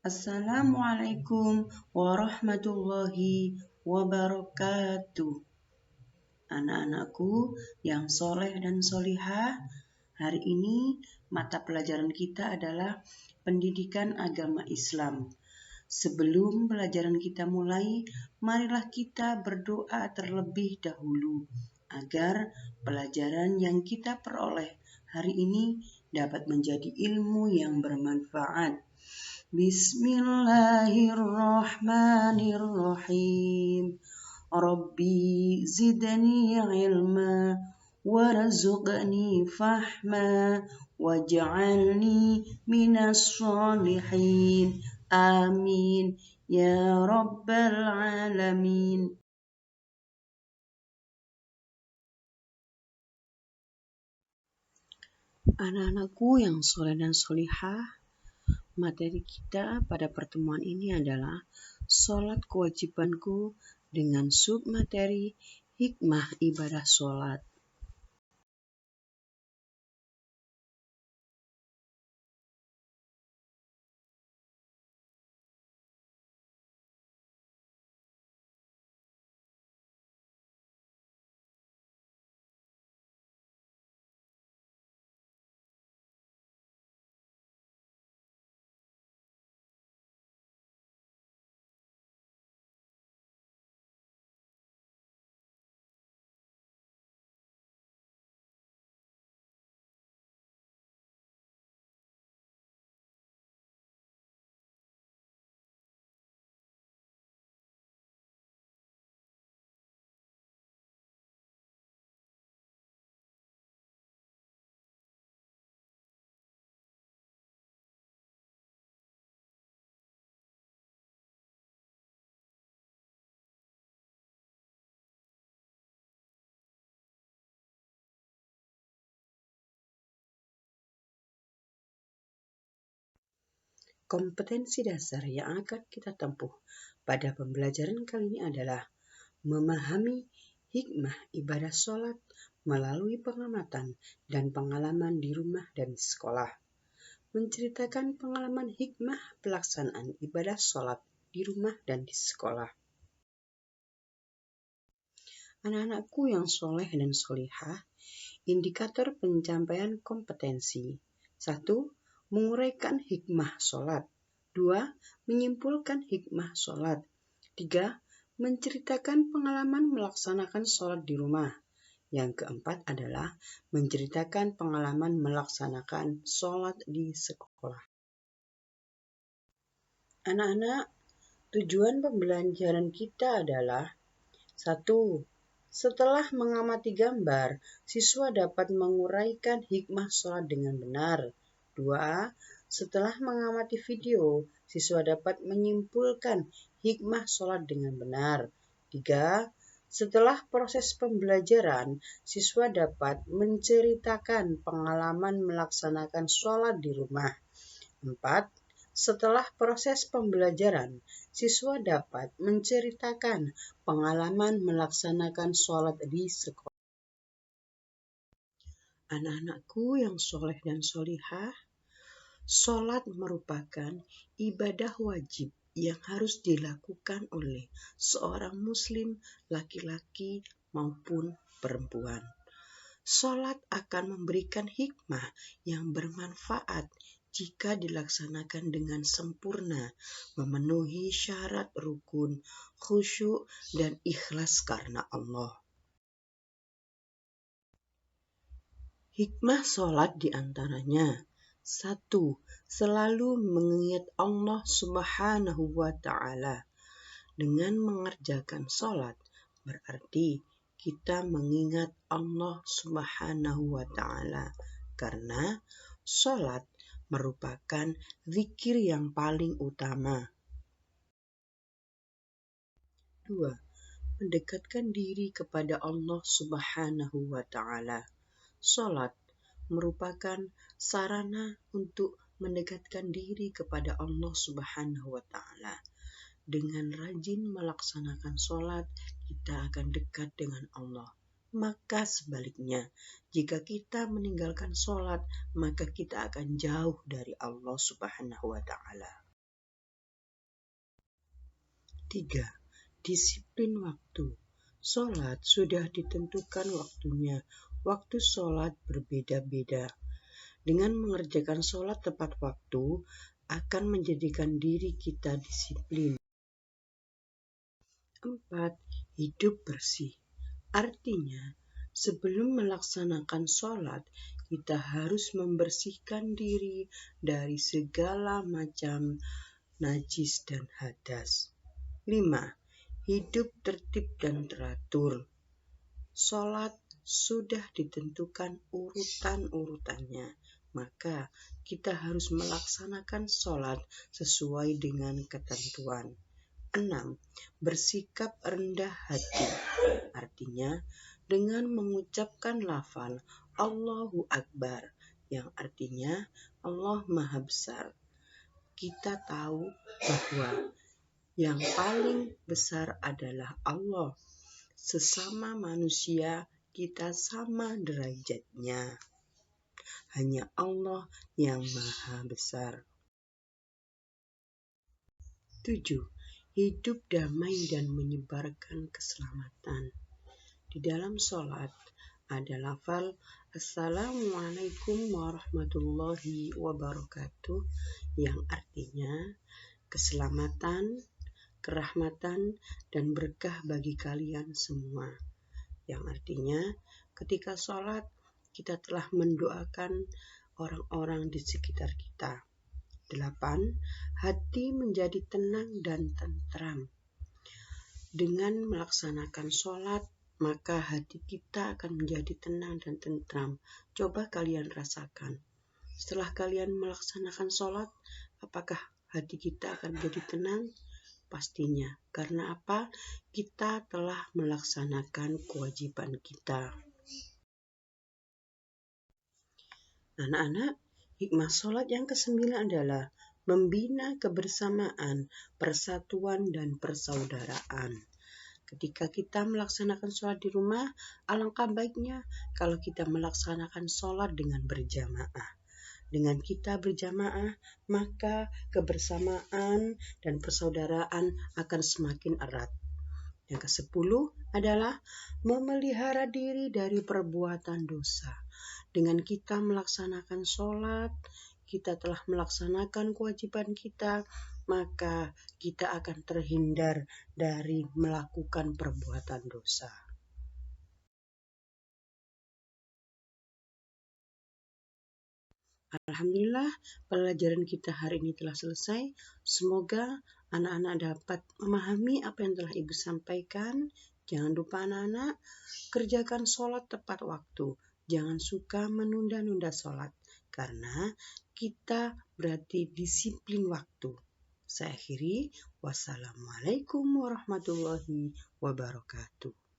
Assalamualaikum warahmatullahi wabarakatuh. Anak-anakku yang soleh dan solihah, hari ini mata pelajaran kita adalah pendidikan agama Islam. Sebelum pelajaran kita mulai, marilah kita berdoa terlebih dahulu agar pelajaran yang kita peroleh hari ini dapat menjadi ilmu yang bermanfaat. Bismillahirrahmanirrahim. Rabbi zidni ilma warzuqni fahma waj'alni minas sholihin. Amin ya rabbal alamin. Anak-anakku yang soleh dan solihah, materi kita pada pertemuan ini adalah sholat kewajibanku dengan submateri hikmah ibadah sholat. Kompetensi dasar yang akan kita tempuh pada pembelajaran kali ini adalah memahami hikmah ibadah sholat melalui pengamatan dan pengalaman di rumah dan di sekolah. Menceritakan pengalaman hikmah pelaksanaan ibadah sholat di rumah dan di sekolah. Anak-anakku yang soleh dan solihah, indikator pencapaian kompetensi. 1. Menguraikan hikmah sholat. 2. Menyimpulkan hikmah sholat. 3. Menceritakan pengalaman melaksanakan sholat di rumah. Yang keempat adalah menceritakan pengalaman melaksanakan sholat di sekolah. Anak-anak, tujuan pembelajaran kita adalah 1. Setelah mengamati gambar, siswa dapat menguraikan hikmah sholat dengan benar. 2. Setelah mengamati video, siswa dapat menyimpulkan hikmah sholat dengan benar. 3. Setelah proses pembelajaran, siswa dapat menceritakan pengalaman melaksanakan sholat di rumah. 4. Setelah proses pembelajaran, siswa dapat menceritakan pengalaman melaksanakan sholat di sekolah. Anak-anakku yang soleh dan solihah, sholat merupakan ibadah wajib yang harus dilakukan oleh seorang muslim laki-laki maupun perempuan. Sholat akan memberikan hikmah yang bermanfaat jika dilaksanakan dengan sempurna, memenuhi syarat rukun, khusyuk, dan ikhlas karena Allah. Hikmah sholat diantaranya 1. Selalu mengingat Allah Subhanahu wa Ta'ala. Dengan mengerjakan sholat berarti kita mengingat Allah Subhanahu wa Ta'ala, karena sholat merupakan zikir yang paling utama. 2. Mendekatkan diri kepada Allah Subhanahu wa Ta'ala. Sholat merupakan sarana untuk mendekatkan diri kepada Allah Subhanahu wa Ta'ala. Dengan rajin melaksanakan sholat, kita akan dekat dengan Allah. Maka sebaliknya, jika kita meninggalkan sholat, maka kita akan jauh dari Allah Subhanahu wa Ta'ala. 3. Disiplin waktu. Sholat sudah ditentukan waktunya. Waktu sholat berbeda-beda. Dengan mengerjakan sholat tepat waktu akan menjadikan diri kita disiplin. 4. Hidup bersih. Artinya, sebelum melaksanakan sholat, kita harus membersihkan diri dari segala macam najis dan hadas. 5. Hidup tertib dan teratur. Sholat sudah ditentukan urutan-urutannya, maka kita harus melaksanakan sholat sesuai dengan ketentuan. 6. Bersikap rendah hati. Artinya, dengan mengucapkan lafal Allahu Akbar, yang artinya Allah Maha Besar. Kita tahu bahwa yang paling besar adalah Allah. Sesama manusia kita sama derajatnya. Hanya Allah yang Maha Besar. 7. Hidup damai dan menyebarkan keselamatan. Di dalam sholat ada lafal Assalamualaikum warahmatullahi wabarakatuh, yang artinya keselamatan, kerahmatan, dan berkah bagi kalian semua. Yang artinya ketika sholat kita telah mendoakan orang-orang di sekitar kita. 8. Hati menjadi tenang dan tentram. Dengan melaksanakan sholat, maka hati kita akan menjadi tenang dan tentram. Coba kalian rasakan. Setelah kalian melaksanakan sholat, apakah hati kita akan menjadi tenang? Pastinya. Karena apa? Kita telah melaksanakan kewajiban kita. Anak-anak, hikmah sholat yang ke-9 adalah membina kebersamaan, persatuan, dan persaudaraan. Ketika kita melaksanakan sholat di rumah, alangkah baiknya kalau kita melaksanakan sholat dengan berjamaah. Dengan kita berjamaah, maka kebersamaan dan persaudaraan akan semakin erat. Yang ke-10 adalah memelihara diri dari perbuatan dosa. Dengan kita melaksanakan sholat, kita telah melaksanakan kewajiban kita, maka kita akan terhindar dari melakukan perbuatan dosa. Alhamdulillah, pelajaran kita hari ini telah selesai. Semoga anak-anak dapat memahami apa yang telah Ibu sampaikan. Jangan lupa anak-anak, kerjakan sholat tepat waktu. Jangan suka menunda-nunda sholat, karena kita berarti disiplin waktu. Saya akhiri, wassalamualaikum warahmatullahi wabarakatuh.